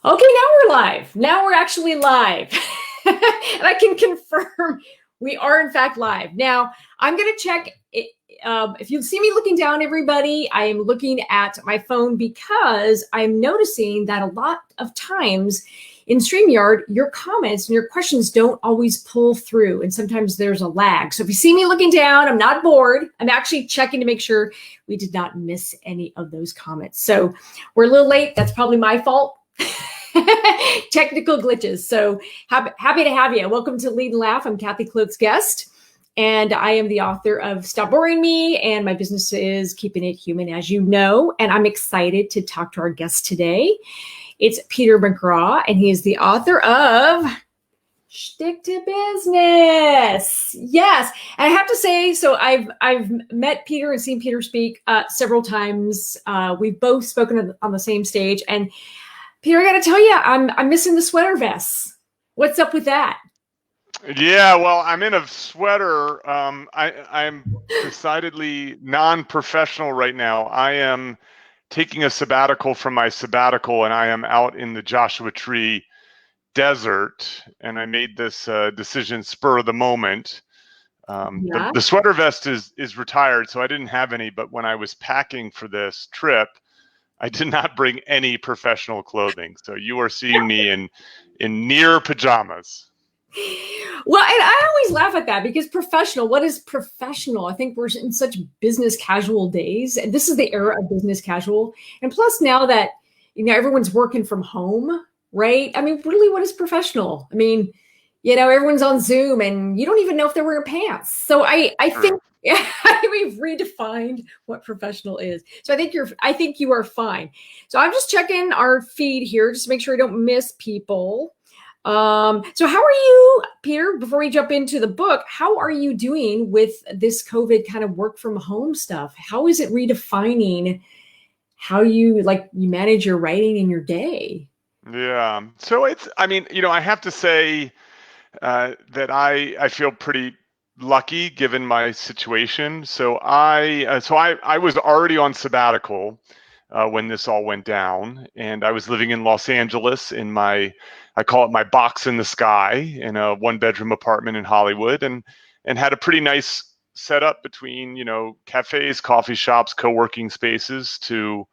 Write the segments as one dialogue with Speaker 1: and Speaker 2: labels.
Speaker 1: Okay, now we're live. Now we're actually live. And I can confirm we are in fact live. Now, I'm going to check it. If you see me looking down, everybody, I am looking at my phone because I'm noticing that a lot of times in StreamYard, your comments and your questions don't always pull through. And sometimes there's a lag. So if you see me looking down, I'm not bored. I'm actually checking to make sure we did not miss any of those comments. So we're a little late. That's probably my fault. Technical glitches. So happy to have you. Welcome to Lead and Laugh. I'm Kathy Klotz-Guest, and I am the author of Stop Boring Me, and my business is Keeping It Human, as you know. And I'm excited to talk to our guest today. It's Peter McGraw, and he is the author of Shtick to Business. Yes. And I have to say, so I've met Peter and seen Peter speak several times. We've both spoken on the same stage, and Peter, I got to tell you, I'm missing the sweater vests. What's up with that?
Speaker 2: Yeah, well, I'm in a sweater. I'm decidedly non-professional right now. I am taking a sabbatical from my sabbatical, and I am out in the Joshua Tree desert. And I made this decision spur of the moment. The sweater vest is retired, so I didn't have any. But when I was packing for this trip, I did not bring any professional clothing. So you are seeing me in near pajamas.
Speaker 1: Well, and I always laugh at that because professional, what is professional? I think we're in such business casual days, and this is the era of business casual. And plus now that, everyone's working from home, right? I mean, really, what is professional? I mean, everyone's on Zoom and you don't even know if they're wearing pants. So I think we've redefined what professional is. So I think you are fine. So I'm just checking our feed here just to make sure I don't miss people. So how are you, Peter, before we jump into the book, how are you doing with this COVID kind of work from home stuff? How is it redefining how you manage your writing in your day?
Speaker 2: Yeah. So I have to say that I feel pretty lucky given my situation. So I was already on sabbatical when this all went down, and I was living in Los Angeles in I call it my box in the sky, in a 1-bedroom apartment in Hollywood, and had a pretty nice setup between cafes, coffee shops, co-working spaces to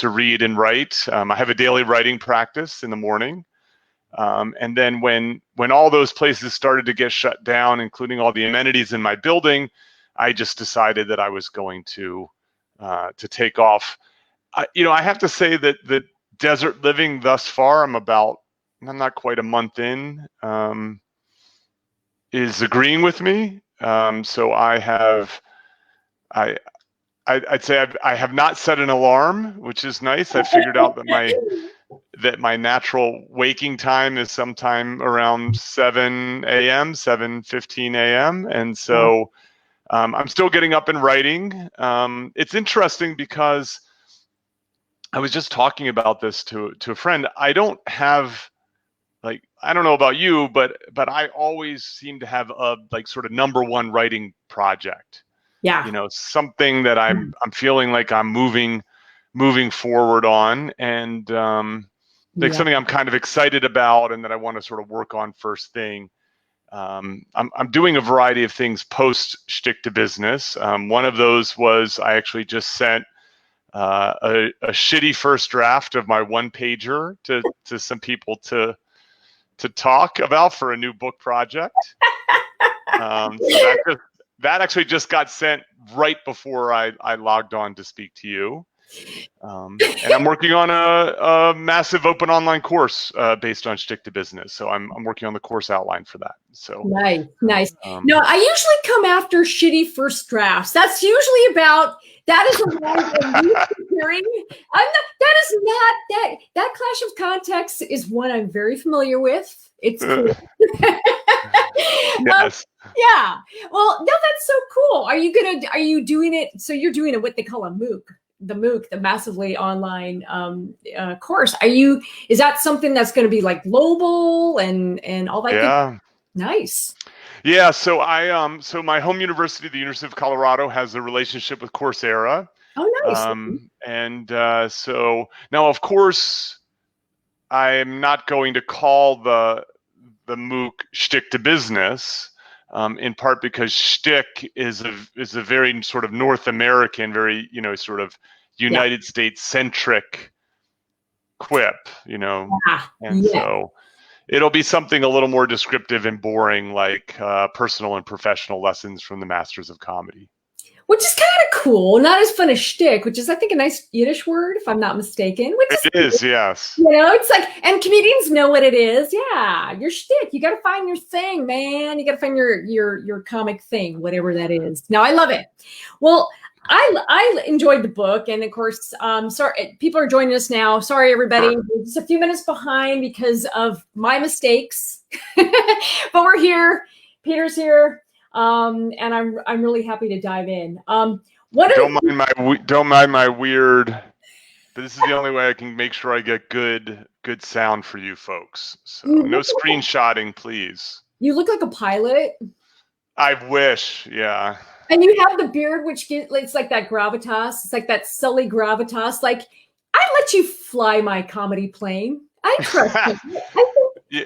Speaker 2: read and write. I have a daily writing practice in the morning. And then when all those places started to get shut down, including all the amenities in my building, I just decided that I was going to take off. I have to say that the desert living thus far, I'm not quite a month in, is agreeing with me. So I'd say I have not set an alarm, which is nice. I figured out that my natural waking time is sometime around 7 a.m., 7:15 a.m. And so I'm still getting up and writing. It's interesting because I was just talking about this to a friend. I don't have, I don't know about you, but I always seem to have a sort of number one writing project.
Speaker 1: Yeah.
Speaker 2: Something that I'm feeling like I'm moving forward on, and something I'm kind of excited about and that I want to sort of work on first thing. I'm doing a variety of things post Shtick to Business. One of those was I actually just sent a shitty first draft of my one-pager to some people to talk about for a new book project. So that actually just got sent right before I logged on to speak to you. And I'm working on a massive open online course based on Shtick to Business. So I'm working on the course outline for that. So
Speaker 1: nice. No, I usually come after shitty first drafts. That's usually that is a line I'm hearing. That clash of context is one I'm very familiar with. It's cool.
Speaker 2: Yes.
Speaker 1: Yeah. Well, no, that's so cool. Are you doing it? So you're doing it what they call a MOOC. The massively online course. Is that something that's going to be like global and all that?
Speaker 2: Yeah.
Speaker 1: Nice.
Speaker 2: Yeah. So so my home university, the University of Colorado, has a relationship with Coursera.
Speaker 1: Oh, nice.
Speaker 2: And so now, of course, I'm not going to call the MOOC Shtick to Business, in part because shtick is a very sort of North American, very, sort of United States centric quip, and so it'll be something a little more descriptive and boring, like personal and professional lessons from the masters of comedy.
Speaker 1: Which is kind of cool. Not as fun as shtick, which is, I think, a nice Yiddish word, if I'm not mistaken.
Speaker 2: It is, yes.
Speaker 1: It's like, and comedians know what it is. Yeah, your shtick. You got to find your thing, man. You got to find your comic thing, whatever that is. Now, I love it. Well, I enjoyed the book, and of course, sorry, people are joining us now. Sorry, everybody, we're just a few minutes behind because of my mistakes, but we're here. Peter's here. And I'm really happy to dive in.
Speaker 2: Don't mind my weird. This is the only way I can make sure I get good sound for you folks. So no screenshotting, please.
Speaker 1: You look like a pilot.
Speaker 2: I wish, yeah.
Speaker 1: And you have the beard, which it's like that gravitas. It's like that Sully gravitas. Like, I let you fly my comedy plane. I trust you.
Speaker 2: Yeah.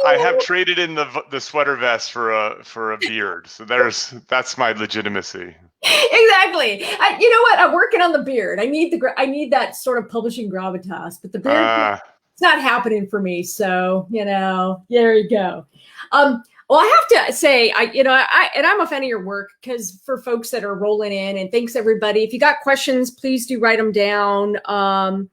Speaker 2: I have traded in the sweater vest for a beard, so that's my legitimacy.
Speaker 1: Exactly. You know what? I'm working on the beard. I need that sort of publishing gravitas, but the beard it's not happening for me. So there you go. Well, I have to say, I'm a fan of your work, because for folks that are rolling in, and thanks everybody. If you got questions, please do write them down and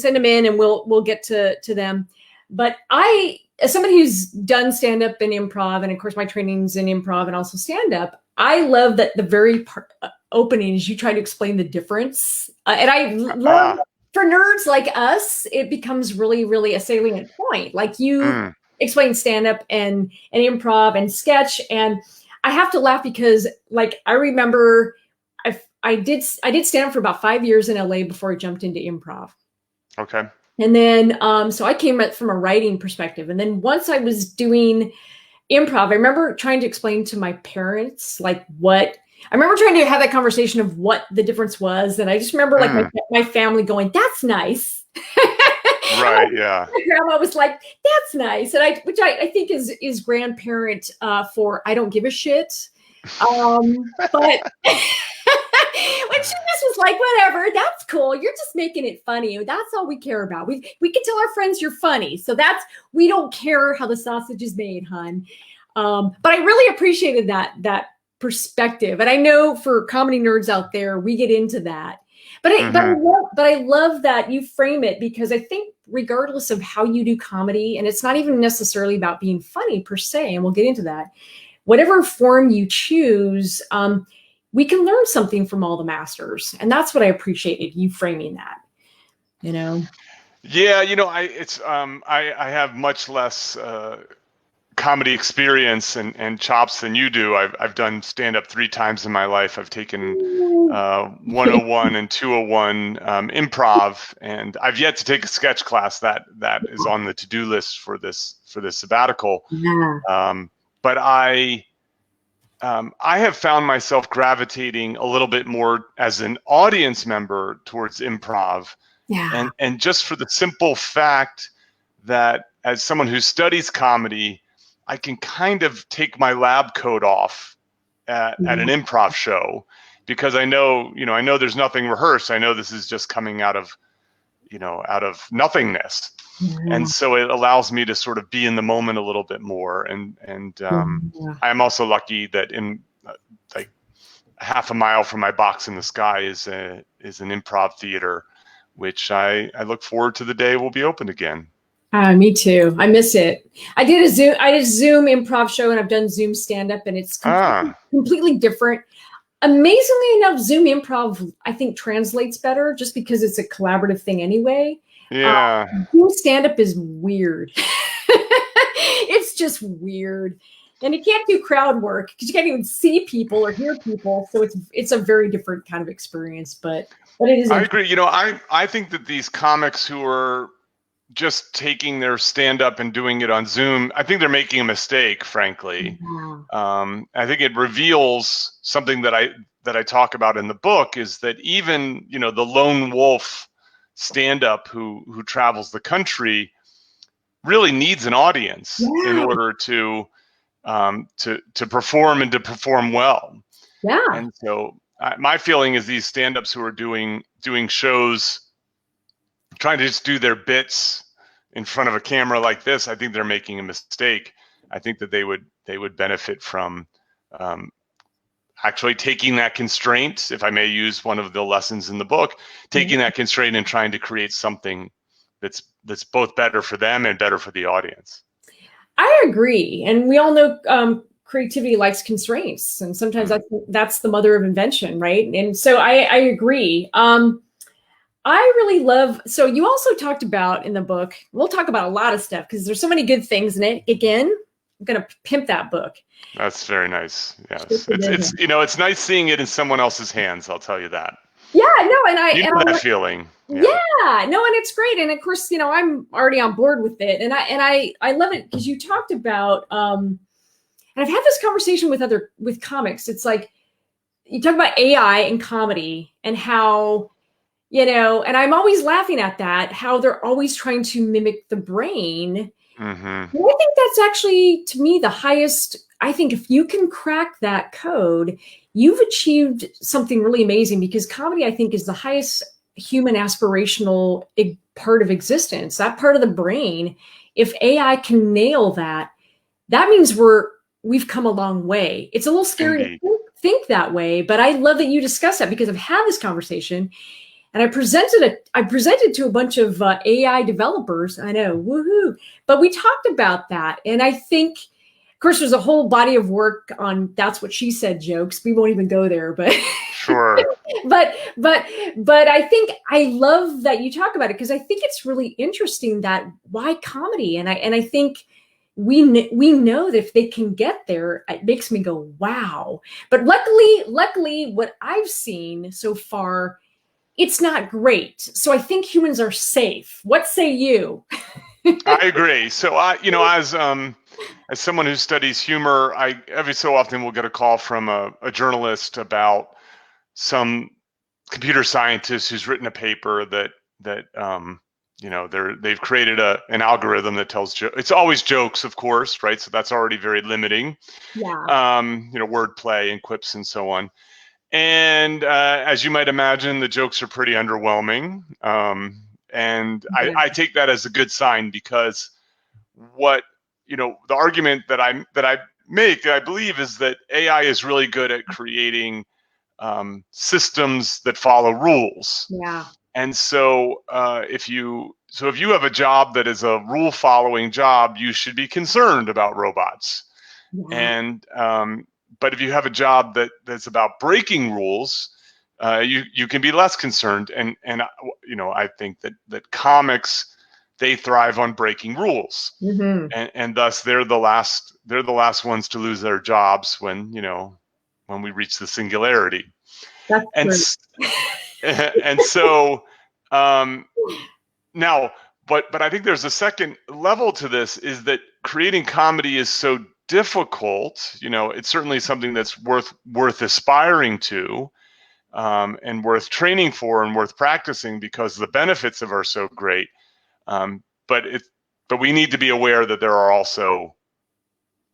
Speaker 1: send them in, and we'll get to them. But as somebody who's done stand-up and improv, and of course my training's in improv and also stand-up, I love that the very openings you try to explain the difference. And I love, for nerds like us, it becomes really, really a salient point. Like you explain stand-up and improv and sketch. And I have to laugh because, like, I remember I did stand-up for about 5 years in LA before I jumped into improv.
Speaker 2: Okay.
Speaker 1: And then, so I came from a writing perspective. And then once I was doing improv, I remember trying to explain to my parents, I remember trying to have that conversation of what the difference was. And I just remember my family going, "That's nice."
Speaker 2: Right. Yeah.
Speaker 1: My grandma was like, "That's nice." And which I think is grandparent for, I don't give a shit. But when she just was like, "Whatever, that's cool. You're just making it funny. That's all we care about. We can tell our friends you're funny. So we don't care how the sausage is made, hon." But I really appreciated that perspective. And I know for comedy nerds out there, we get into that. But I love that you frame it, because I think regardless of how you do comedy, and it's not even necessarily about being funny per se, and we'll get into that, whatever form you choose, we can learn something from all the masters. And that's what I appreciated, you framing that,
Speaker 2: Yeah, I have much less comedy experience and chops than you do. I've done stand-up 3 times in my life. I've taken 101 and 201 improv, and I've yet to take a sketch class that is on the to-do list for this sabbatical.
Speaker 1: Yeah.
Speaker 2: But I have found myself gravitating a little bit more as an audience member towards improv.
Speaker 1: Yeah.
Speaker 2: And just for the simple fact that as someone who studies comedy, I can kind of take my lab coat off at an improv show, because I know there's nothing rehearsed. I know this is just coming out of nothingness. And so it allows me to sort of be in the moment a little bit more. And I'm also lucky that in like half a mile from my box in the sky is an improv theater, which I look forward to the day will be open again.
Speaker 1: Me too. I miss it. I did a Zoom improv show, and I've done Zoom stand-up, and it's completely different. Amazingly enough, Zoom improv, I think, translates better just because it's a collaborative thing anyway.
Speaker 2: Yeah.
Speaker 1: Zoom stand-up is weird. It's just weird. And you can't do crowd work because you can't even see people or hear people. So it's a very different kind of experience, but it is.
Speaker 2: I agree. I think that these comics who are just taking their stand-up and doing it on Zoom, I think they're making a mistake, frankly.
Speaker 1: Yeah.
Speaker 2: I think it reveals something that I talk about in the book, is that even, the lone wolf stand-up who travels the country really needs an audience in order to perform and to perform well.
Speaker 1: Yeah.
Speaker 2: And so my feeling is these stand-ups who are doing shows, trying to just do their bits in front of a camera like this, I think they're making a mistake. I think that they would benefit from actually taking that constraint, if I may use one of the lessons in the book, taking that constraint and trying to create something that's both better for them and better for the audience. I
Speaker 1: agree. And we all know creativity likes constraints. And sometimes that's the mother of invention, right? And so I agree. I really love, so you also talked about in the book, we'll talk about a lot of stuff because there's so many good things in it. Again, I'm going to pimp that book. That's
Speaker 2: very nice. Yes. It's nice seeing it in someone else's hands. I'll tell you that.
Speaker 1: Yeah, no. And I
Speaker 2: know that feeling.
Speaker 1: Yeah, no. And it's great. And of course, I'm already on board with it. And I love it because you talked about, and I've had this conversation with comics. It's like, you talk about AI and comedy and how, and I'm always laughing at that, how they're always trying to mimic the brain. Mm-hmm. And I think that's actually, to me, the highest. I think if you can crack that code, you've achieved something really amazing, because comedy, I think, is the highest human aspirational part of existence, that part of the brain. If AI can nail that, that means we've come a long way. It's a little scary to think that way, but I love that you discuss that, because I've had this conversation. And I presented to a bunch of AI developers. I know, woohoo! But we talked about that, and I think, of course, there's a whole body of work on "That's What She Said" jokes. We won't even go there, but
Speaker 2: sure.
Speaker 1: but I think I love that you talk about it, because I think it's really interesting that why comedy, and I think we know that if they can get there, it makes me go wow. But luckily, what I've seen so far, it's not great. So I think humans are safe. What say you?
Speaker 2: I agree. So as someone who studies humor, I every so often will get a call from a journalist about some computer scientist who's written a paper that they've created an algorithm that tells jokes. It's always jokes, of course, right? So that's already very limiting. Yeah. Wordplay and quips and so on. And as you might imagine, the jokes are pretty underwhelming. I take that as a good sign, because the argument that I make, I believe, is that AI is really good at creating systems that follow rules. Yeah. And so if you have a job that is a rule following job, you should be concerned about robots. Yeah. And but if you have a job that's about breaking rules, you can be less concerned. And I think that comics, they thrive on breaking rules, mm-hmm. and thus they're the last ones to lose their jobs when we reach the singularity. That's and so now, but I think there's a second level to this, is that creating comedy is so difficult. It's certainly something that's worth aspiring to, and worth training for and worth practicing, because the benefits of it are so great. But we need to be aware that there are also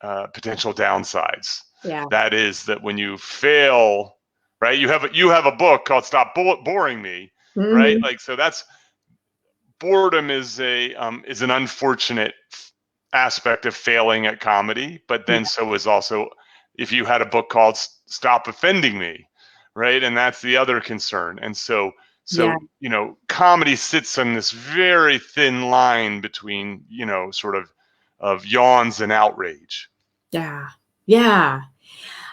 Speaker 2: potential downsides. Yeah. That is that when you fail, right? You have a book called "Stop Boring Me," mm-hmm. right? Like, so that's boredom is an unfortunate aspect of failing at comedy, but then so is also if you had a book called "Stop Offending Me," right? And that's the other concern. And so comedy sits on this very thin line between sort of yawns and outrage. Yeah.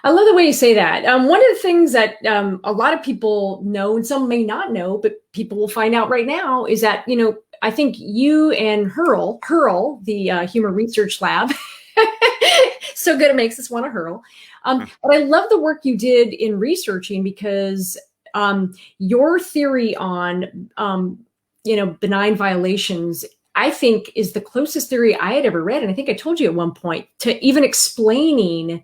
Speaker 2: I love the way you say that. One of the things that a lot of people know, and some may not know, but people will find out right now, is that, I think you and Hurl, the Humor Research Lab, so good it makes us want to hurl. But I love the work you did in researching, because your theory on, benign violations, I think, is the closest theory I had ever read. And I think I told you at one point, to even explaining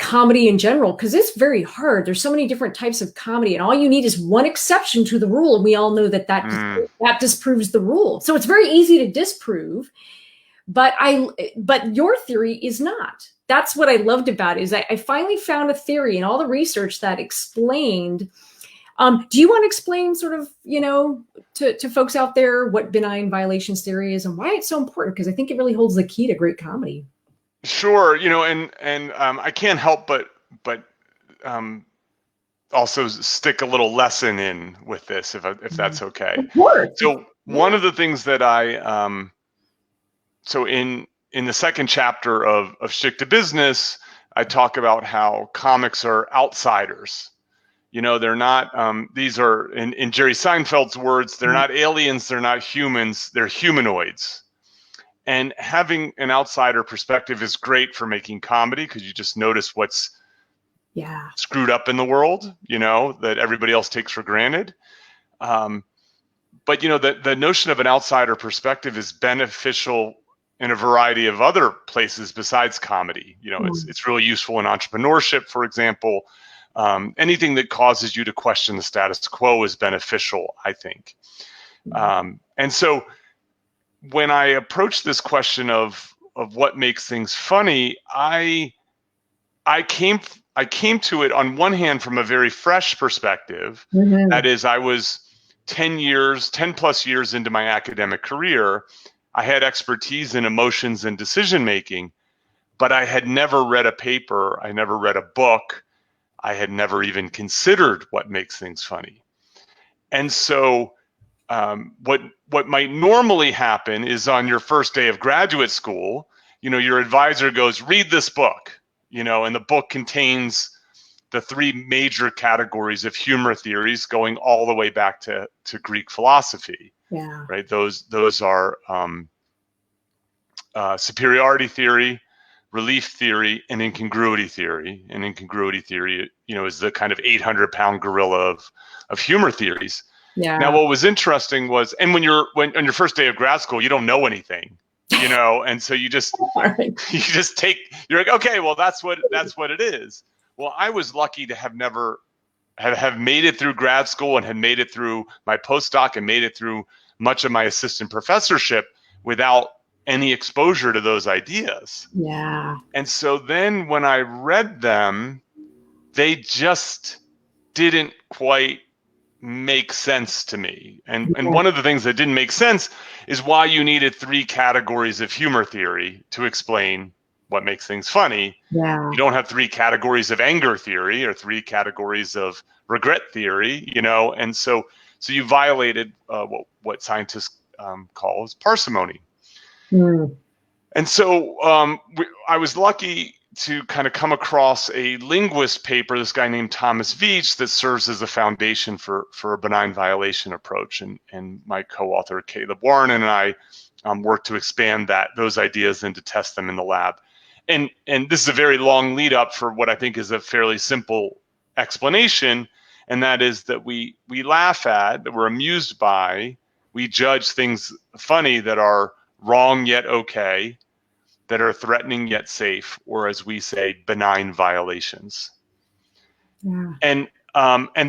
Speaker 1: comedy in general, because it's very hard. There's so many different types of comedy, and all you need is one exception to the rule, and we all know that disproves the rule. So it's very easy to disprove, but your theory is not. That's what I loved about it, is I finally found a theory in all the research that explained. Do you want to explain sort of, to folks out there what benign violations theory is and why it's so important? Because I think it really holds the key to great comedy.
Speaker 2: Sure, and I can't help but also stick a little lesson in with this, if that's okay.
Speaker 1: Of course.
Speaker 2: So one of the things that so in the second chapter of Shtick to Business, I talk about how comics are outsiders. They're not, these are, in Jerry Seinfeld's words, they're not aliens, they're not humans, they're humanoids. And having an outsider perspective is great for making comedy, because you just notice what's screwed up in the world, that everybody else takes for granted. But, the notion of an outsider perspective is beneficial in a variety of other places besides comedy. It's really useful in entrepreneurship, for example. Anything that causes you to question the status quo is beneficial, I think. And so when I approach this question of what makes things funny, I came to it on one hand from a very fresh perspective. That is, I was 10 plus years into my academic career. I had expertise in emotions and decision making, but I had never read a paper. I never read a book. I had never even considered what makes things funny. And so what might normally happen is, on your first day of graduate school, your advisor goes, read this book, and the book contains the three major categories of humor theories going all the way back to Greek philosophy.
Speaker 1: Yeah.
Speaker 2: Right. Those are superiority theory, relief theory, and incongruity theory. And incongruity theory, is the kind of 800-pound gorilla of humor theories.
Speaker 1: Yeah.
Speaker 2: Now, what was interesting was, and when on your first day of grad school, you don't know anything, and so you just you're like, okay, well, that's what it is. Well, I was lucky to have never have made it through grad school, and had made it through my postdoc, and made it through much of my assistant professorship without any exposure to those ideas.
Speaker 1: Yeah.
Speaker 2: And so then when I read them, they just didn't quite make sense to me. And one of the things that didn't make sense is why you needed three categories of humor theory to explain what makes things funny.
Speaker 1: Yeah.
Speaker 2: You don't have three categories of anger theory or three categories of regret theory, and so you violated what scientists call parsimony. And so I was lucky to kind of come across a linguist paper, this guy named Thomas Veach, that serves as a foundation for a benign violation approach. And my co-author, Caleb Warren, and I worked to expand those ideas and to test them in the lab. And this is a very long lead up for what I think is a fairly simple explanation, and that is that we laugh at, that we're amused by, we judge things funny that are wrong yet okay, that are threatening yet safe, or as we say, benign violations. Yeah. And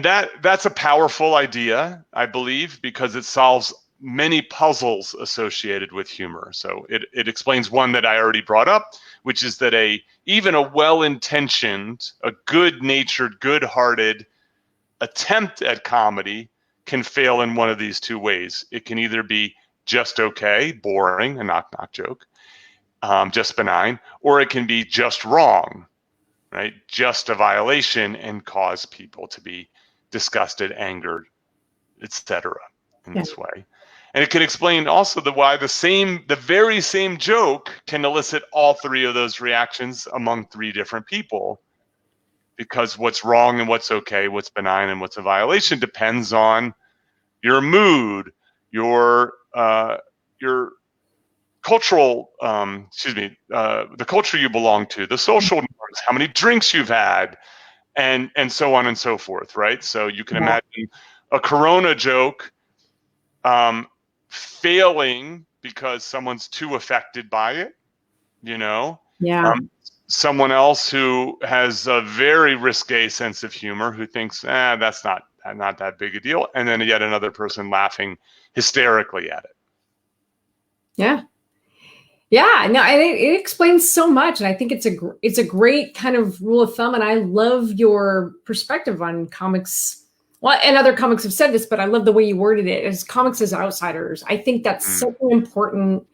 Speaker 2: that's a powerful idea, I believe, because it solves many puzzles associated with humor. So it explains one that I already brought up, which is that even a well-intentioned, a good-natured, good-hearted attempt at comedy can fail in one of these two ways. It can either be just okay, boring, a knock-knock joke, just benign, or it can be just wrong, right? Just a violation, and cause people to be disgusted, angered, etc. in this way. And it could explain also why the very same joke can elicit all three of those reactions among three different people, because what's wrong and what's okay, what's benign and what's a violation, depends on your mood, your cultural, the culture you belong to, the social norms, how many drinks you've had, and so on and so forth, right? So you can imagine a Corona joke failing because someone's too affected by it,
Speaker 1: Yeah.
Speaker 2: someone else who has a very risque sense of humor who thinks, that's not that big a deal. And then yet another person laughing hysterically at it.
Speaker 1: Yeah. Yeah, no, and it explains so much, and I think it's a great kind of rule of thumb. And I love your perspective on comics. Well, and other comics have said this, but I love the way you worded it as comics as outsiders. I think that's such an important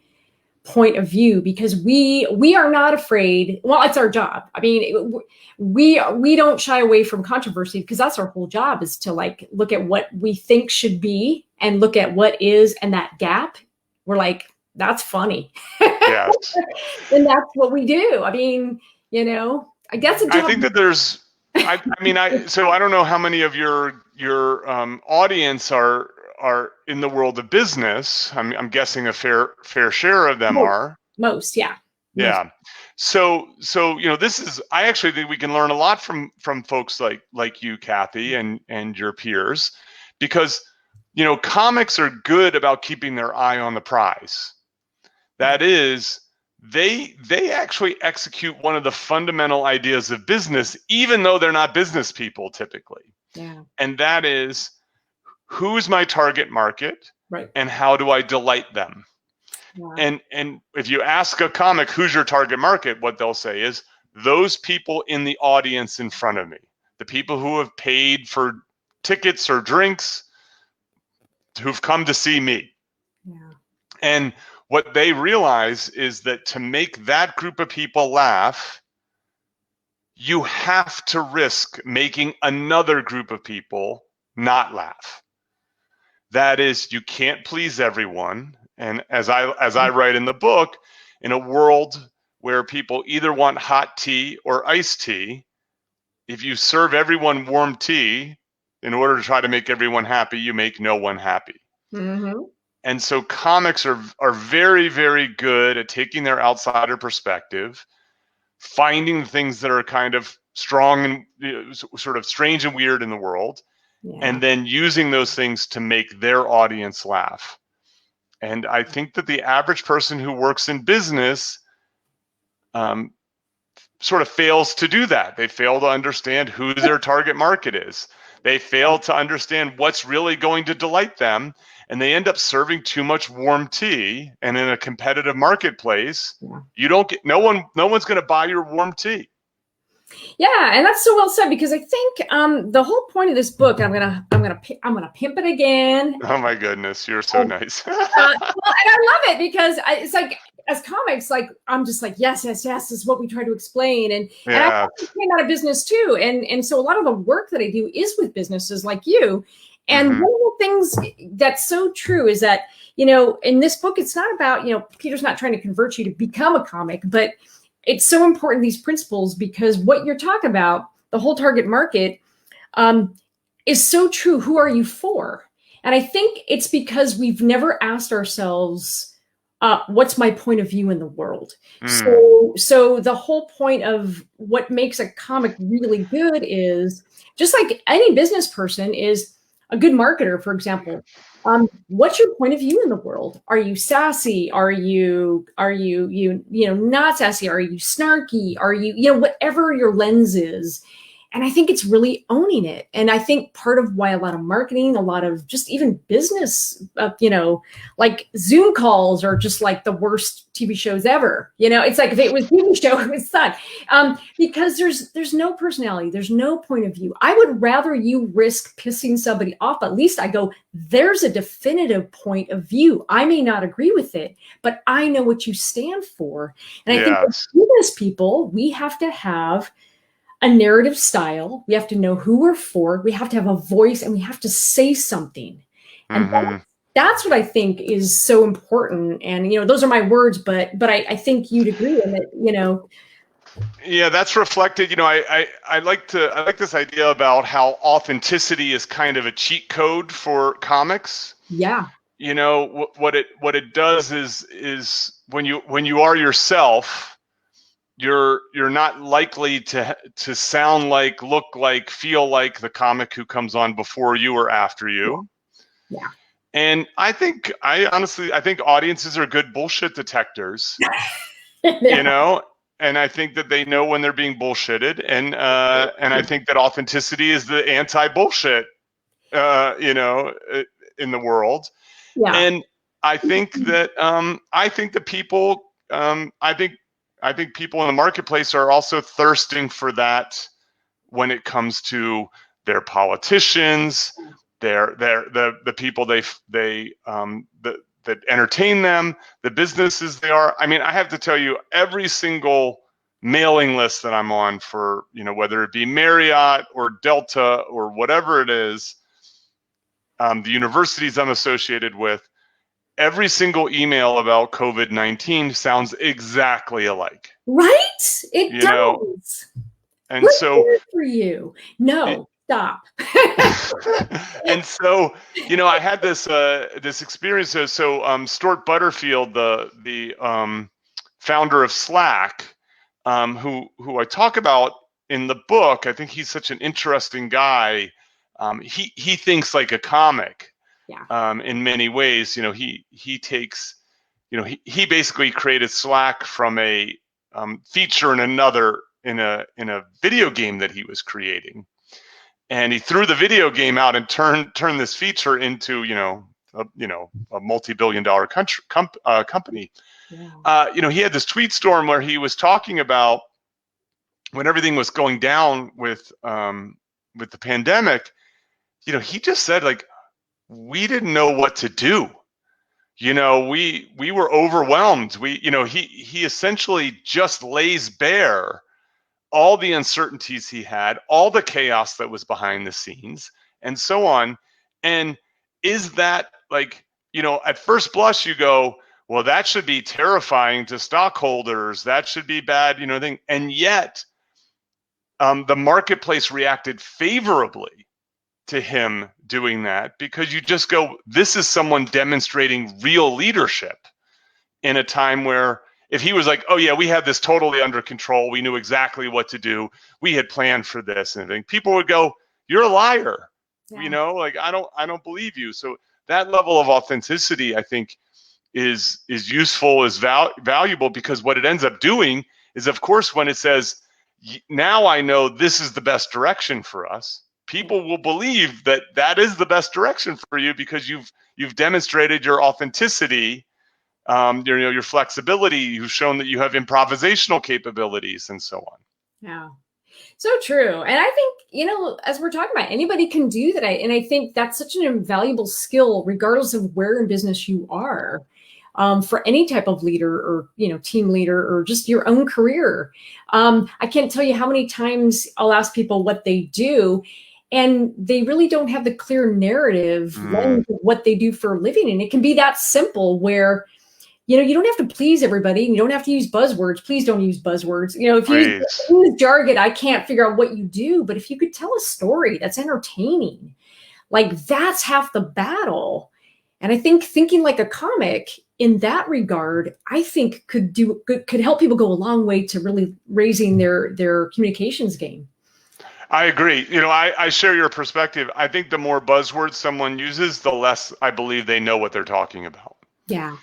Speaker 1: point of view, because we are not afraid. Well, it's our job. I mean, we don't shy away from controversy, because that's our whole job, is to like look at what we think should be and look at what is, and that gap. We're like, that's funny.
Speaker 2: Yes.
Speaker 1: And that's what we do. I mean, I guess
Speaker 2: I think that there's, so I don't know how many of your audience are in the world of business. I'm guessing a fair share of them are.
Speaker 1: Most, yeah.
Speaker 2: Yeah. So this is, I actually think we can learn a lot from folks like you, Kathy, and your peers, because comics are good about keeping their eye on the prize. That is, they actually execute one of the fundamental ideas of business, even though they're not business people typically.
Speaker 1: Yeah.
Speaker 2: And that is, who's my target market,
Speaker 1: right,
Speaker 2: and how do I delight them? Wow. And if you ask a comic, who's your target market, what they'll say is, those people in the audience in front of me, the people who have paid for tickets or drinks, who've come to see me.
Speaker 1: Yeah.
Speaker 2: And what they realize is that to make that group of people laugh, you have to risk making another group of people not laugh. That is, you can't please everyone. And as I write in the book, in a world where people either want hot tea or iced tea, if you serve everyone warm tea in order to try to make everyone happy, you make no one happy.
Speaker 1: Mm-hmm.
Speaker 2: And so comics are very, very good at taking their outsider perspective, finding things that are kind of strong and sort of strange and weird in the world, and then using those things to make their audience laugh. And I think that the average person who works in business sort of fails to do that. They fail to understand who their target market is. They fail to understand what's really going to delight them, and they end up serving too much warm tea. And in a competitive marketplace, you don't get no one's going to buy your warm tea.
Speaker 1: Yeah, and that's so well said, because I think the whole point of this book, and I'm gonna pimp it again.
Speaker 2: Oh my goodness, you're so nice.
Speaker 1: Well, and I love it, because it's like, as comics, like, I'm just like, yes, this is what we try to explain, and I came out of business too, and so a lot of the work that I do is with businesses like you, and one of the things that's so true is that in this book, it's not about Peter's not trying to convert you to become a comic, but it's so important, these principles, because what you're talking about, the whole target market, is so true. Who are you for? And I think it's because we've never asked ourselves, what's my point of view in the world? So the whole point of what makes a comic really good is, just like any business person is a good marketer, for example. What's your point of view in the world? Are you sassy? Are you not sassy? Are you snarky? Are you whatever your lens is? And I think it's really owning it. And I think part of why a lot of marketing, a lot of just even business, like Zoom calls are just like the worst TV shows ever. It's like, if it was a TV show, it would suck. Because there's no personality. There's no point of view. I would rather you risk pissing somebody off. At least I go, there's a definitive point of view. I may not agree with it, but I know what you stand for. And I think as business people, we have to have a narrative style. We have to know who we're for. We have to have a voice, and we have to say something. And that's what I think is so important. And those are my words, but I think you'd agree in it.
Speaker 2: Yeah, that's reflected. I like this idea about how authenticity is kind of a cheat code for comics.
Speaker 1: Yeah.
Speaker 2: What it does is when you are yourself, you're not likely to sound like, look like, feel like the comic who comes on before you or after you.
Speaker 1: Yeah.
Speaker 2: And I honestly think audiences are good bullshit detectors. and I think that they know when they're being bullshitted, and I think that authenticity is the anti-bullshit, in the world.
Speaker 1: Yeah.
Speaker 2: And I think that people, I think people in the marketplace are also thirsting for that when it comes to their politicians, the people that entertain them, the businesses they are. I mean, I have to tell you, every single mailing list that I'm on for, whether it be Marriott or Delta or whatever it is, the universities I'm associated with, every single email about COVID-19 sounds exactly alike.
Speaker 1: Right? It does.
Speaker 2: And
Speaker 1: We're
Speaker 2: so
Speaker 1: here for you. No, stop.
Speaker 2: and so, I had this experience. So Stuart Butterfield, the founder of Slack, who I talk about in the book. I think he's such an interesting guy. He thinks like a comic.
Speaker 1: Yeah.
Speaker 2: In many ways. He takes, he basically created Slack from a feature in a video game that he was creating, and he threw the video game out and turned this feature into a multi-billion-dollar company.
Speaker 1: Yeah.
Speaker 2: He had this tweet storm where he was talking about when everything was going down with the pandemic. He just said, like, we didn't know what to do. We were overwhelmed. He essentially just lays bare all the uncertainties he had, all the chaos that was behind the scenes, and so on. And is that, like, at first blush you go, well, that should be terrifying to stockholders. That should be bad, thing. And yet, the marketplace reacted favorably to him doing that, because you just go, this is someone demonstrating real leadership in a time where, if he was like, oh yeah, we had this totally under control, we knew exactly what to do, we had planned for this and everything, people would go, you're a liar.
Speaker 1: Yeah.
Speaker 2: Like, I don't believe you. So that level of authenticity, I think, is useful, is valuable, because what it ends up doing is, of course, when it says, now I know this is the best direction for us, people will believe that that is the best direction for you, because you've demonstrated your authenticity, your flexibility. You've shown that you have improvisational capabilities, and so on.
Speaker 1: Yeah. So true. And I think, as we're talking about, anybody can do that. And I think that's such an invaluable skill, regardless of where in business you are, for any type of leader or, team leader, or just your own career. I can't tell you how many times I'll ask people what they do, and they really don't have the clear narrative of what they do for a living. And it can be that simple where, you don't have to please everybody, and you don't have to use buzzwords. Please don't use buzzwords. If you use jargon, I can't figure out what you do. But if you could tell a story that's entertaining, like, that's half the battle. And I think thinking like a comic in that regard, I think could help people go a long way to really raising their communications game.
Speaker 2: I agree. I share your perspective. I think the more buzzwords someone uses, the less I believe they know what they're talking about.
Speaker 1: Yeah.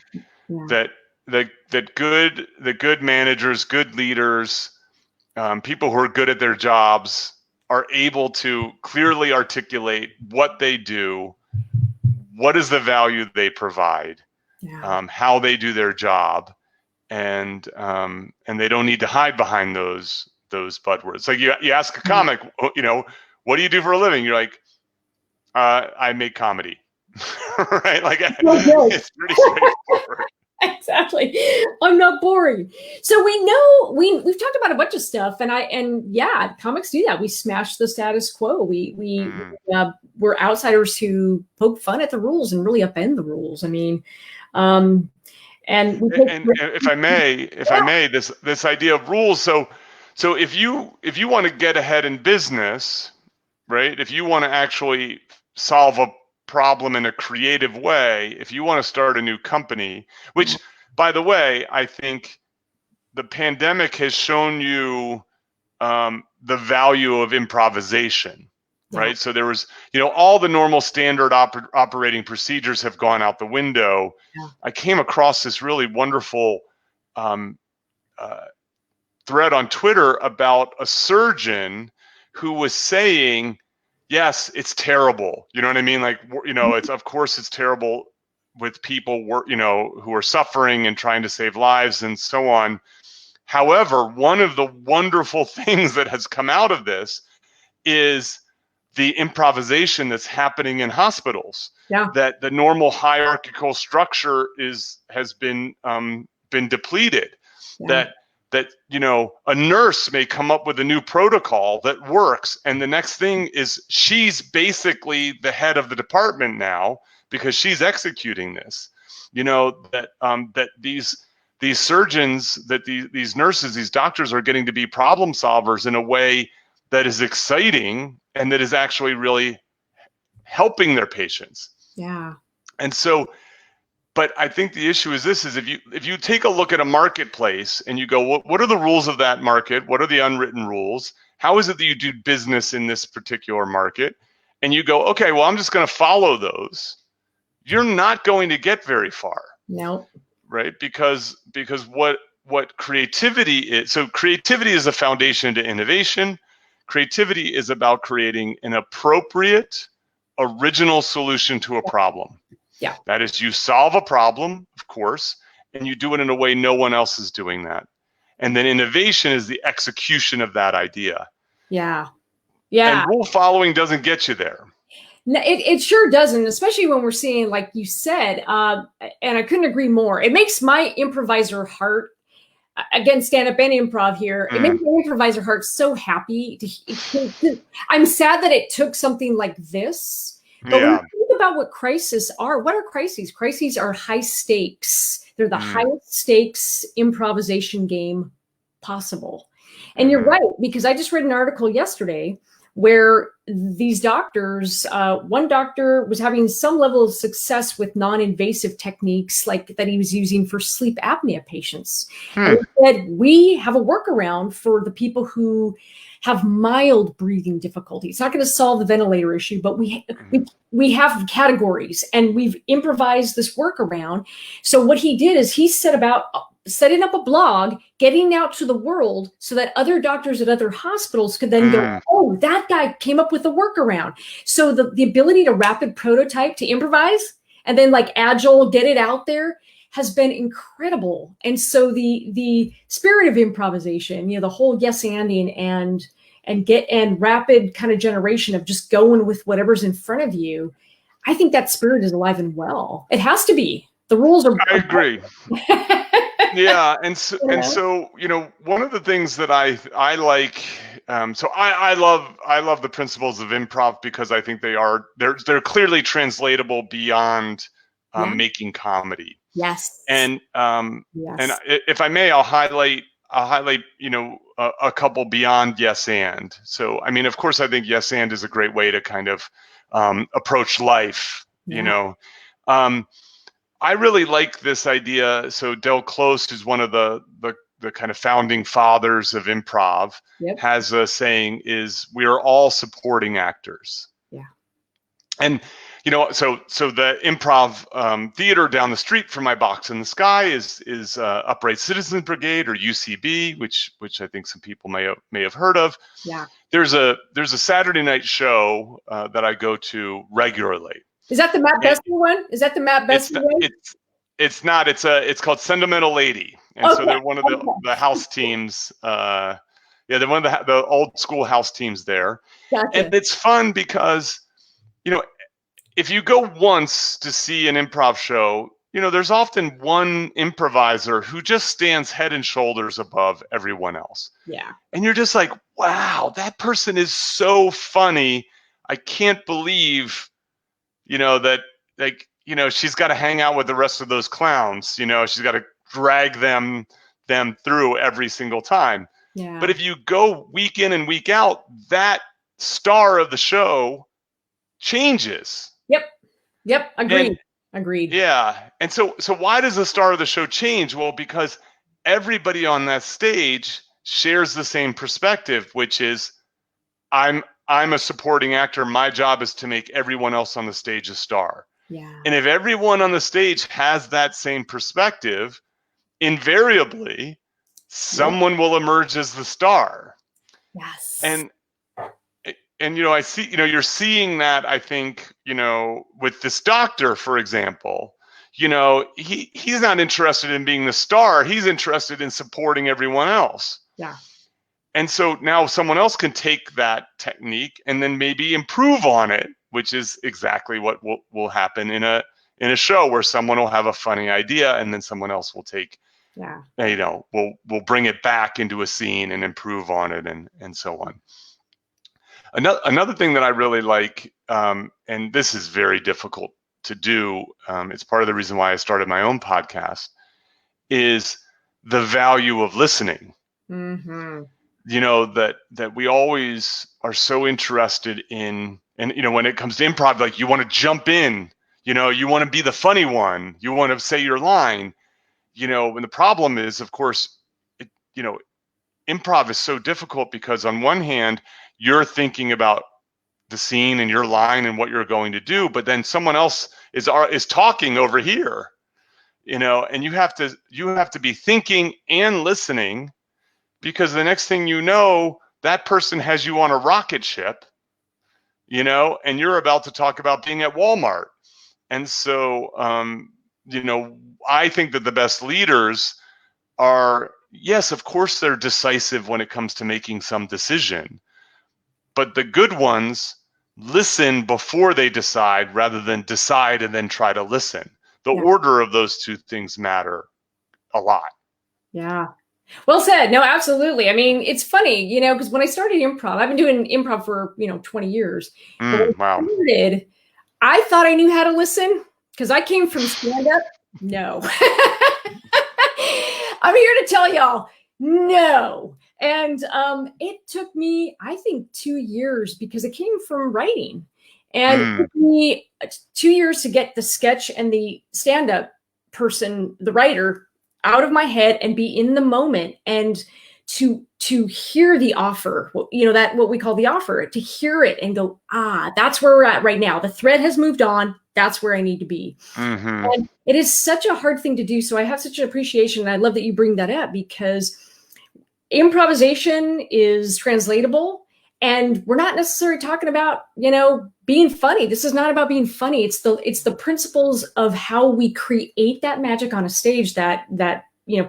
Speaker 2: That good managers, good leaders, people who are good at their jobs are able to clearly articulate what they do, what is the value they provide, how they do their job, and they don't need to hide behind those buzzwords. Like, you ask a comic, what do you do for a living? You're like, I make comedy. Right? Like, it's pretty straightforward.
Speaker 1: Exactly. I'm not boring. So we know we've talked about a bunch of stuff, and comics do that. We smash the status quo. We're outsiders who poke fun at the rules and really upend the rules. I mean, and
Speaker 2: if I may, this idea of rules. So if you want to get ahead in business, right? If you want to actually solve a problem in a creative way, if you want to start a new company, which, by the way, I think the pandemic has shown you the value of improvisation, right? So there was, all the normal standard operating procedures have gone out the window. I came across this really wonderful thread on Twitter about a surgeon who was saying, yes, it's terrible. You know what I mean? Like, you know, it's, of course it's terrible with people, you know, who are suffering and trying to save lives and so on. However, one of the wonderful things that has come out of this is the improvisation that's happening in hospitals.
Speaker 1: Yeah.
Speaker 2: That the normal hierarchical structure has been depleted.
Speaker 1: Yeah.
Speaker 2: That you know, a nurse may come up with a new protocol that works, and the next thing is she's basically the head of the department now because she's executing this. You know, that these surgeons, that these nurses, these doctors are getting to be problem solvers in a way that is exciting and that is actually really helping their patients.
Speaker 1: Yeah.
Speaker 2: And so, but I think the issue is this: is if you take a look at a marketplace and you go, what are the rules of that market? What are the unwritten rules? How is it that you do business in this particular market? And you go, okay, well, I'm just going to follow those. You're not going to get very far.
Speaker 1: No.
Speaker 2: Right? Because what creativity is, so creativity is a foundation to innovation. Creativity is about creating an appropriate, original solution to a problem.
Speaker 1: Yeah.
Speaker 2: That is, you solve a problem, of course, and you do it in a way no one else is doing that. And then innovation is the execution of that idea.
Speaker 1: Yeah. Yeah.
Speaker 2: And rule following doesn't get you there.
Speaker 1: No, it sure doesn't, especially when we're seeing, like you said, and I couldn't agree more. It makes my improviser heart, again, stand-up and improv here, it makes my improviser heart so happy. I'm sad that it took something like this. But when you think about what crises are, what are crises? Crises are high stakes. They're the highest stakes improvisation game possible. And you're right, because I just read an article yesterday where these doctors, one doctor was having some level of success with non-invasive techniques like that he was using for sleep apnea patients. And he said, we have a workaround for the people who have mild breathing difficulty. It's not going to solve the ventilator issue, but we have categories, and we've improvised this workaround. So what he did is he set about setting up a blog, getting out to the world so that other doctors at other hospitals could then go, oh, that guy came up with a workaround. So the ability to rapid prototype, to improvise, and then like agile, get it out there, has been incredible. And so the spirit of improvisation, you know, the whole yes anding and rapid kind of generation of just going with whatever's in front of you, I think that spirit is alive and well. It has to be. The rules are.
Speaker 2: I agree. Yeah, and so you know, one of the things that I like, so I love the principles of improv because I think they're clearly translatable beyond making comedy.
Speaker 1: Yes.
Speaker 2: And and if I may, I'll highlight you know a couple beyond yes and. So I mean, of course, I think yes and is a great way to kind of approach life. You know. I really like this idea. So Del Close, who's one of the kind of founding fathers of improv, has a saying is, we are all supporting actors. Yeah. And, you know, so the improv theater down the street from my box in the sky is Upright Citizens Brigade, or UCB, which I think some people may have heard of. Yeah. There's a Saturday night show that I go to regularly.
Speaker 1: Is that the Matt Besser one? Is that the Matt Besser one?
Speaker 2: It's not. It's called Sentimental Lady, and so they're one of the house teams. They're one of the old school house teams there. Gotcha. And it's fun because, you know, if you go once to see an improv show, you know, there's often one improviser who just stands head and shoulders above everyone else. Yeah. And you're just like, wow, that person is so funny. I can't believe, you know, that, like, you know, she's got to hang out with the rest of those clowns. You know, she's got to drag them through every single time. Yeah. But if you go week in and week out, that star of the show changes.
Speaker 1: Yep. Agreed.
Speaker 2: Yeah. And so why does the star of the show change? Well, because everybody on that stage shares the same perspective, which is, I'm a supporting actor. My job is to make everyone else on the stage a star. Yeah. And if everyone on the stage has that same perspective, invariably, someone will emerge as the star.
Speaker 1: Yes.
Speaker 2: And I see, you're seeing that, I think, with this doctor, for example, he's not interested in being the star. He's interested in supporting everyone else.
Speaker 1: Yeah.
Speaker 2: And so now someone else can take that technique and then maybe improve on it, which is exactly what will happen in a show, where someone will have a funny idea and then someone else will take, we'll bring it back into a scene and improve on it, and so on. Another thing that I really like, and this is very difficult to do, it's part of the reason why I started my own podcast, is the value of listening.
Speaker 1: Mm-hmm.
Speaker 2: That we always are so interested in, and when it comes to improv, like, you want to jump in, you want to be the funny one, you want to say your line, and the problem is, of course, improv is so difficult because on one hand, you're thinking about the scene and your line and what you're going to do, but then someone else is talking over here, and you have to be thinking and listening, because the next thing you know, that person has you on a rocket ship, and you're about to talk about being at Walmart. And so, I think that the best leaders are, yes, of course, they're decisive when it comes to making some decision, but the good ones listen before they decide, rather than decide and then try to listen. The order of those two things matter a lot.
Speaker 1: Yeah. Well said. No, absolutely. I mean, it's funny, because when I started improv, I've been doing improv for, 20 years.
Speaker 2: Wow.
Speaker 1: I thought I knew how to listen because I came from stand-up. No. I'm here to tell y'all, no. And it took me, I think, 2 years, because it came from writing. And it took me 2 years to get the sketch and the stand-up person, the writer, out of my head and be in the moment, and to hear the offer, that what we call the offer, to hear it and go, that's where we're at right now. The thread has moved on. That's where I need to be.
Speaker 2: Mm-hmm.
Speaker 1: And it is such a hard thing to do. So I have such an appreciation. And I love that you bring that up, because improvisation is translatable, and we're not necessarily talking about, being funny. This is not about being funny. It's the principles of how we create that magic on a stage that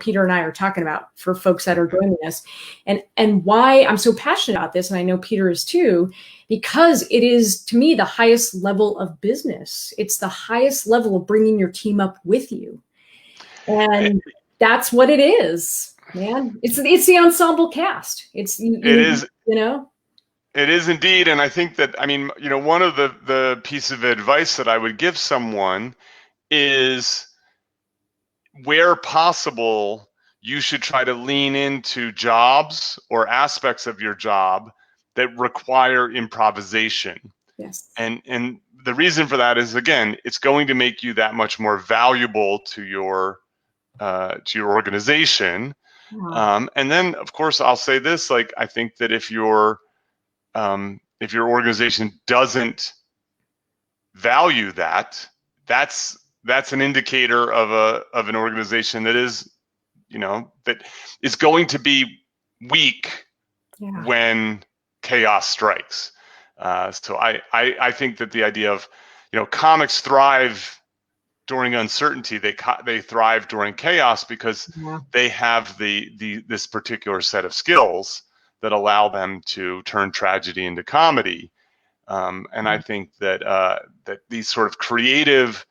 Speaker 1: Peter and I are talking about for folks that are joining us, and why I'm so passionate about this. And I know Peter is too, because it is, to me, the highest level of business. It's the highest level of bringing your team up with you. And that's what it is, man. It's the ensemble cast. It
Speaker 2: is indeed. And I think that, one of the piece of advice that I would give someone is, where possible, you should try to lean into jobs or aspects of your job that require improvisation.
Speaker 1: Yes.
Speaker 2: And the reason for that is, again, it's going to make you that much more valuable to your organization.
Speaker 1: Wow.
Speaker 2: And then, of course, I'll say this: like, I think that if your organization doesn't value that, that's an indicator of an organization that is, that is going to be weak when chaos strikes. So I think that the idea of, comics thrive during uncertainty. They thrive during chaos because they have this particular set of skills that allow them to turn tragedy into comedy. And I think that these sort of creative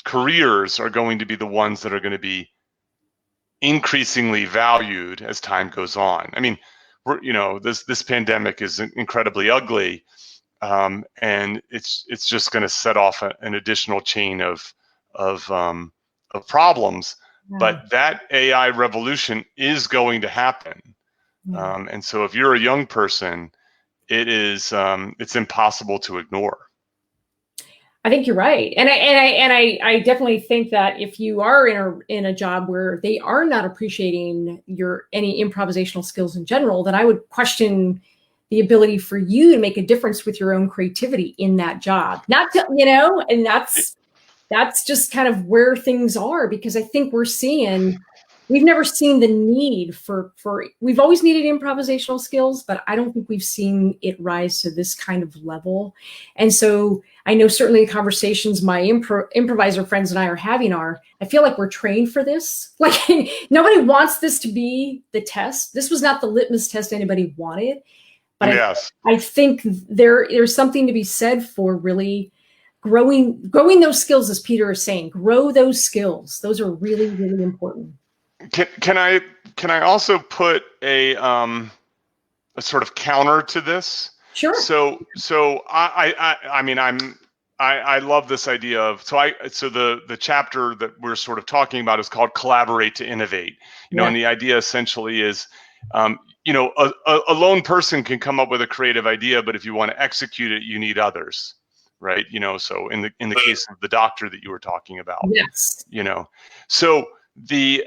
Speaker 2: careers are going to be the ones that are going to be increasingly valued as time goes on. I mean, this pandemic is incredibly ugly, and it's just going to set off an additional chain of problems.
Speaker 1: Yeah.
Speaker 2: But that AI revolution is going to happen, and so if you're a young person, it's impossible to ignore.
Speaker 1: I think you're right, and I definitely think that if you are in a job where they are not appreciating any improvisational skills in general, then I would question the ability for you to make a difference with your own creativity in that job. Not to, and that's just kind of where things are, because I think we're seeing we've never seen the need for, we've always needed improvisational skills, but I don't think we've seen it rise to this kind of level. And so I know certainly the conversations my improviser friends and I are having I feel like we're trained for this. Like nobody wants this to be the test. This was not the litmus test anybody wanted. But
Speaker 2: yes.
Speaker 1: I think there's something to be said for really growing those skills, as Peter is saying. Grow those skills. Those are really, really important.
Speaker 2: Can I also put a sort of counter to this?
Speaker 1: Sure.
Speaker 2: So I mean I love this idea of so the chapter that we're sort of talking about is called Collaborate to Innovate. You know, and the idea essentially is you know, a lone person can come up with a creative idea, but if you want to execute it, you need others, right? You know, so in the case of the doctor that you were talking about,
Speaker 1: yes,
Speaker 2: you know, so the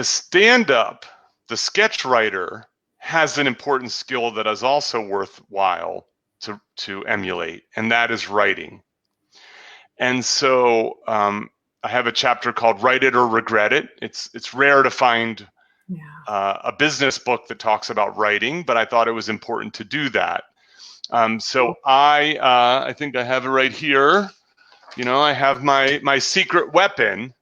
Speaker 2: stand-up, the sketch writer has an important skill that is also worthwhile to emulate, and that is writing. And so I have a chapter called Write It or Regret It. It's rare to find a business book that talks about writing, but I thought it was important to do that. So I think I have it right here. You know, I have my secret weapon,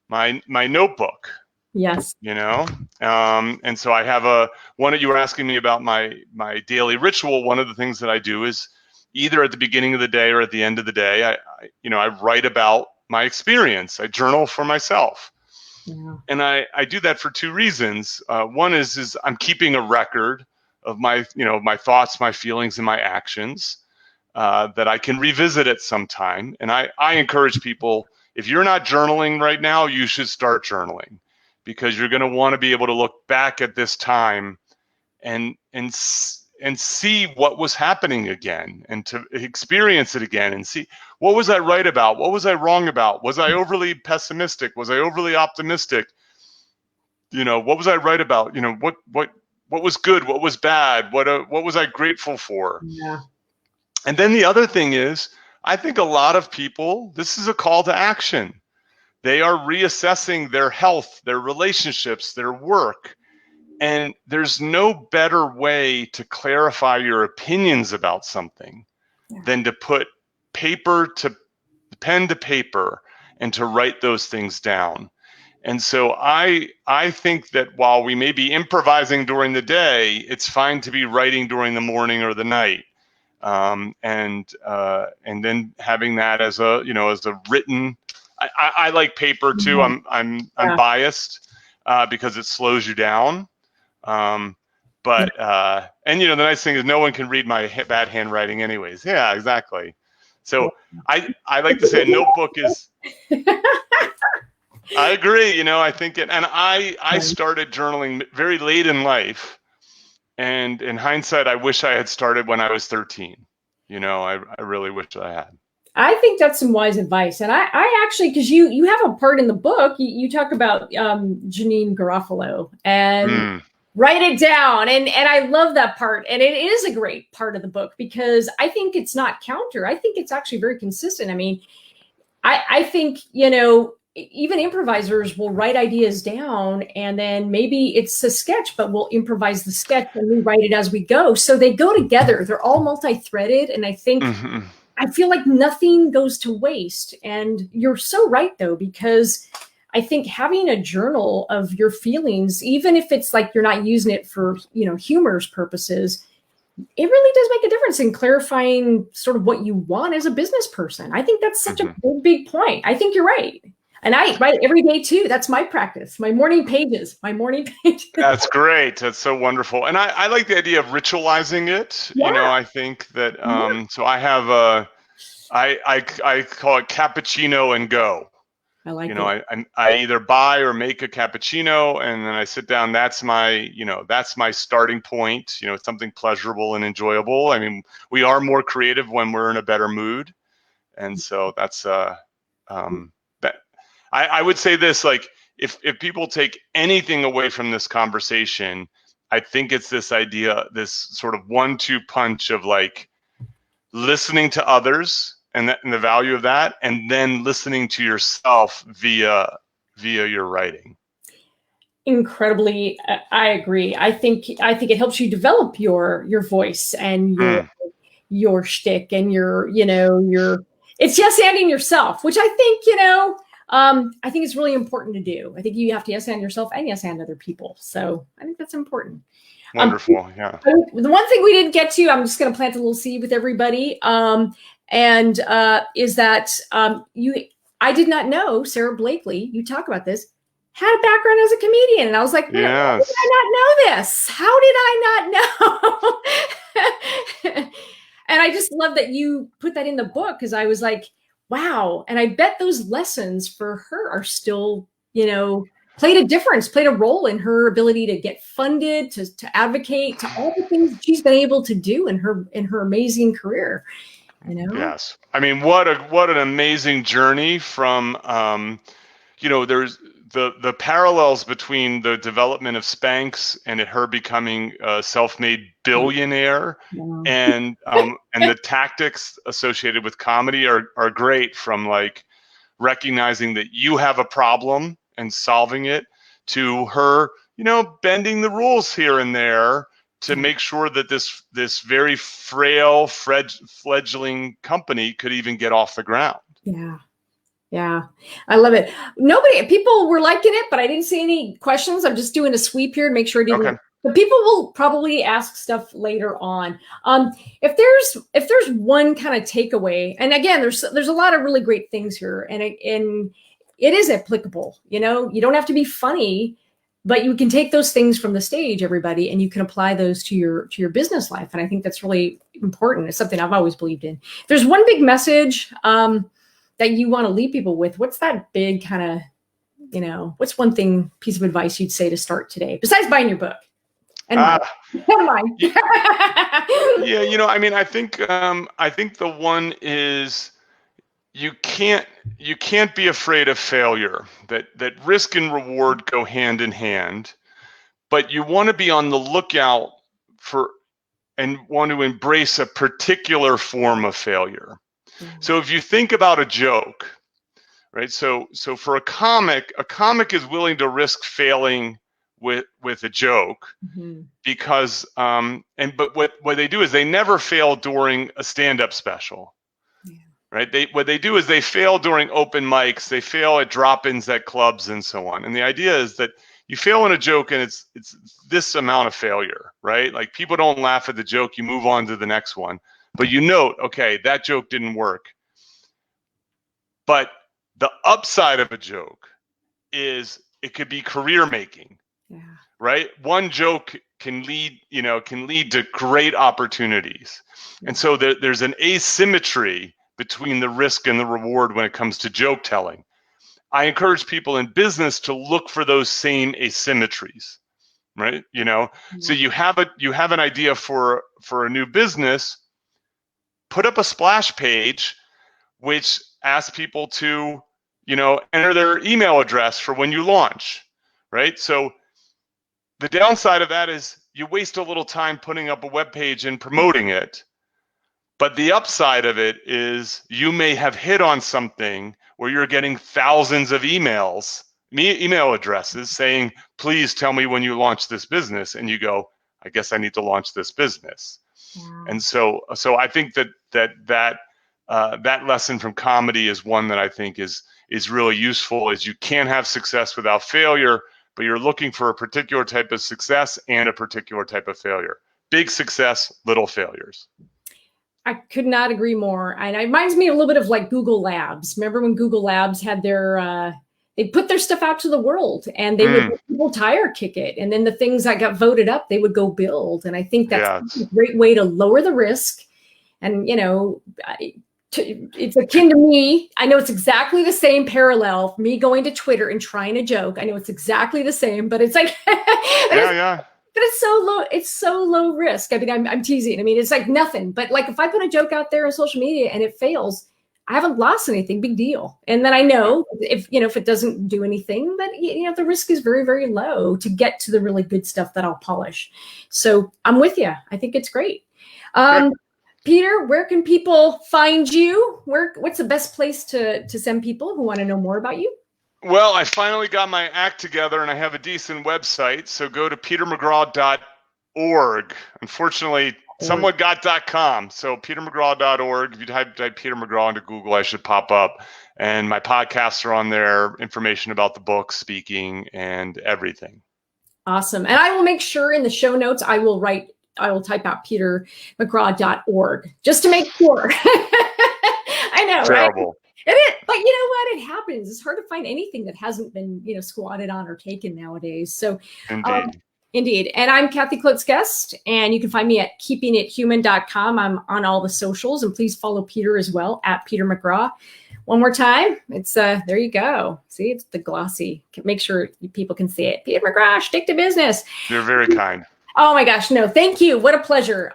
Speaker 2: my notebook.
Speaker 1: Yes.
Speaker 2: You know, and so I have one that you were asking me about my daily ritual. One of the things that I do is either at the beginning of the day or at the end of the day, I write about my experience. I journal for myself. Yeah. And I do that for two reasons. One is I'm keeping a record of my thoughts, my feelings, and my actions that I can revisit at some time. And I encourage people, if you're not journaling right now, you should start journaling, because you're going to want to be able to look back at this time and see what was happening again, and to experience it again and see, what was I right about? What was I wrong about? Was I overly pessimistic? Was I overly optimistic? You know, what was I right about? You know, what was good? What was bad? What was I grateful for?
Speaker 1: Yeah.
Speaker 2: And then the other thing is, I think a lot of people, this is a call to action. They are reassessing their health, their relationships, their work. And there's no better way to clarify your opinions about something than to put pen to paper and to write those things down. And so I think that while we may be improvising during the day, it's fine to be writing during the morning or the night. And then having that as a written. I like paper too. I'm biased because it slows you down. But and you know, the nice thing is no one can read my bad handwriting anyways. Yeah, exactly. So I like to say a notebook is. I agree. You know, I think it, and I started journaling very late in life, and in hindsight, I wish I had started when I was 13. You know, I really wish I had.
Speaker 1: I think that's some wise advice. And I actually, because you have a part in the book, you talk about Janine Garofalo and write it down. And I love that part. And it is a great part of the book, because I think it's not counter. I think it's actually very consistent. I mean, I think, you know, even improvisers will write ideas down, and then maybe it's a sketch, but we'll improvise the sketch and rewrite it as we go. So they go together. They're all multi-threaded. And I think, I feel like nothing goes to waste. And you're so right, though, because I think having a journal of your feelings, even if it's like you're not using it for, you know, humorous purposes, it really does make a difference in clarifying sort of what you want as a business person. I think that's such a big point. I think you're right. And I write every day too. That's my practice. My morning pages. That's
Speaker 2: great. That's so wonderful. And I like the idea of ritualizing it. Yeah. You know, I think that so I have I call it cappuccino and go.
Speaker 1: I like
Speaker 2: it. I either buy or make a cappuccino, and then I sit down. That's my starting point. You know, it's something pleasurable and enjoyable. I mean, we are more creative when we're in a better mood. And so that's I would say this, like, if people take anything away from this conversation, I think it's this idea, this sort of 1-2 punch of like listening to others and the value of that, and then listening to yourself via via your writing?
Speaker 1: Incredibly, I agree. I think it helps you develop your voice and your shtick and your it's yes anding yourself, which I think I think it's really important to do. I think you have to yes and yourself and yes and other people. So I think that's important.
Speaker 2: Wonderful. Yeah.
Speaker 1: The one thing we didn't get to, I'm just going to plant a little seed with everybody, is that I did not know Sarah Blakely. You talk about this. Had a background as a comedian. And I was like, yes. How did I not know this? How did I not know? And I just love that you put that in the book, because I was like, wow. And I bet those lessons for her are still, played a role in her ability to get funded, to advocate, to all the things she's been able to do in her amazing career.
Speaker 2: Yes. I mean, what an amazing journey from, there's the parallels between the development of Spanx and her becoming a self-made billionaire, and the tactics associated with comedy are great, from like recognizing that you have a problem and solving it, to her, bending the rules here and there to make sure that this very frail, fledgling company could even get off the ground.
Speaker 1: Yeah, I love it. People were liking it, but I didn't see any questions. I'm just doing a sweep here to make sure it didn't. Okay. But people will probably ask stuff later on. If there's one kind of takeaway, and again, there's a lot of really great things here, and it is applicable. You don't have to be funny, but you can take those things from the stage, everybody, and you can apply those to your business life. And I think that's really important. It's something I've always believed in. If there's one big message that you want to leave people with, what's that big kind of, what's one piece of advice you'd say to start today, besides buying your book? And mine.
Speaker 2: Yeah, I mean, I think the one is, you can't be afraid of failure. That risk and reward go hand in hand, but you want to be on the lookout for and want to embrace a particular form of failure. So if you think about a joke, right? So for a comic is willing to risk failing with a joke, because but what they do is they never fail during a stand-up special, right? What they do is they fail during open mics, they fail at drop-ins at clubs and so on. And the idea is that you fail in a joke and it's this amount of failure, right? Like, people don't laugh at the joke, you move on to the next one. But you note, okay, that joke didn't work. But the upside of a joke is it could be career making, right? One joke can lead to great opportunities. And so there's an asymmetry between the risk and the reward when it comes to joke telling. I encourage people in business to look for those same asymmetries, right? So you have an idea for a new business. Put up a splash page which asks people to, enter their email address for when you launch, right? So the downside of that is you waste a little time putting up a web page and promoting it. But the upside of it is you may have hit on something where you're getting thousands of email addresses saying, please tell me when you launch this business. And you go, I guess I need to launch this business. And so I think that lesson from comedy is one that I think is really useful, is you can't have success without failure, but you're looking for a particular type of success and a particular type of failure. Big success, little failures.
Speaker 1: I could not agree more. And it reminds me a little bit of like Google Labs. Remember when Google Labs had they put their stuff out to the world, and they would people tire kick it. And then the things that got voted up, they would go build. And I think that's a great way to lower the risk. And, it's akin to me. I know it's exactly the same parallel, me going to Twitter and trying a joke. I know it's exactly the same, but it's like, but it's so low. It's so low risk. I mean, I'm teasing. I mean, it's like nothing, but like if I put a joke out there on social media and it fails, I haven't lost anything. Big deal. And then I know if it doesn't do anything, that the risk is very, very low to get to the really good stuff that I'll polish. So I'm with you. I think it's great. Peter, where can people find you? What's the best place to send people who want to know more about you?
Speaker 2: Well, I finally got my act together and I have a decent website. So go to petermcgraw.org. Unfortunately, someone got .com. So petermcgraw.org. If you type Peter McGraw into Google, I should pop up. And my podcasts are on there, information about the book, speaking, and everything.
Speaker 1: Awesome. And I will make sure in the show notes, I will type out petermcgraw.org just to make sure. I know,
Speaker 2: Terrible.
Speaker 1: Right? But you know what? It happens. It's hard to find anything that hasn't been, squatted on or taken nowadays. So indeed. And I'm Kathy Klotz-Guest, and you can find me at keepingithuman.com. I'm on all the socials, and please follow Peter as well at Peter McGraw. One more time. It's there you go. See, it's the glossy. Make sure people can see it. Peter McGraw, stick to business.
Speaker 2: You're very kind.
Speaker 1: Oh my gosh, no, thank you. What a pleasure.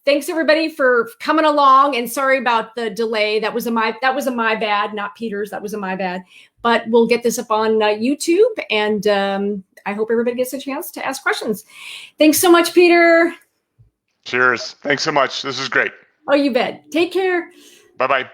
Speaker 1: Thanks everybody for coming along, and sorry about the delay. That was a my bad, not Peter's. That was a my bad. But we'll get this up on YouTube, and I hope everybody gets a chance to ask questions. Thanks so much, Peter.
Speaker 2: Cheers. Thanks so much. This is great.
Speaker 1: Oh, you bet. Take care.
Speaker 2: Bye-bye.